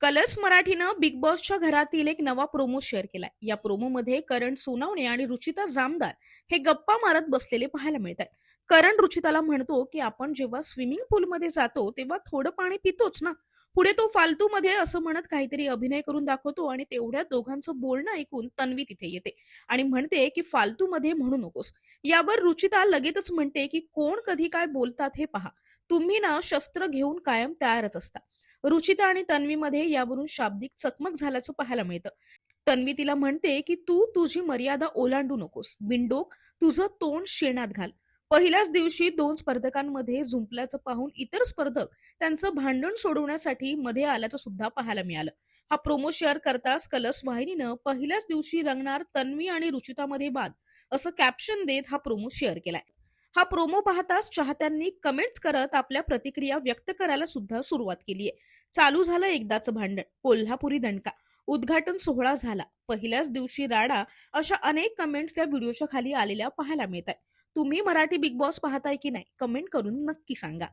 Colours मराठीनं big बॉसच्या घरातील एक नवा प्रोमो शेअर केलाय. या प्रोमोमध्ये करण सोनवणे आणि रुचिता जामदार हे गप्पा मारत बसलेले पाहायला मिळत आहेत. करण रुचिताला म्हणतो की आपण जेव्हा स्विमिंग पूलमध्ये जातो तेव्हा थोडं पाणी पितोच ना. पुढे तो फालतू मध्ये असं म्हणत काहीतरी अभिनय करून दाखवतो आणि तेवढ्यात दोघांचं बोलणं ऐकून तन्वी तिथे येते आणि म्हणते की फालतू मध्ये म्हणू नकोस. यावर रुचिता लगेचच म्हणते की कोण कधी काय बोलतात हे पहा. तुम्ही ना शस्त्र घेऊन कायम तयारच असता. रुचिता आणि तन्वीमध्ये यावरून शाब्दिक चकमक झाल्याचं पाहायला मिळतं. तन्वी तिला म्हणते की तू तुझी मर्यादा ओलांडू नकोस. बिनडोक, तुझं तोंड शेणात घाल. पहिल्याच दिवशी दोन स्पर्धकांमध्ये जुंपल्याचं पाहून इतर स्पर्धक त्यांचं भांडण सोडवण्यासाठी मध्ये आल्याचं सुद्धा पाहायला मिळालं. हा प्रोमो शेअर करताच कलर्स वाहिनीनं पहिल्याच दिवशी रंगणार तन्वी आणि रुचितामध्ये वाद असं कॅप्शन देत हा प्रोमो शेअर केलाय. हा प्रोमो पाहताच चाहत्यांनी कमेंट्स करत आपल्या प्रतिक्रिया व्यक्त करायला सुद्धा सुरुवात केली आहे. चालू झालं एकदाचं भांडण, कोल्हापुरी दणका, उद्घाटन सोहळा झाला, पहिल्याच दिवशी राडा, अशा अनेक कमेंट्स त्या व्हिडिओच्या खाली आलेल्या पाहायला मिळत आहेत. तुम्ही मराठी बिग बॉस पाहताय की नाही, कमेंट करून नक्की सांगा.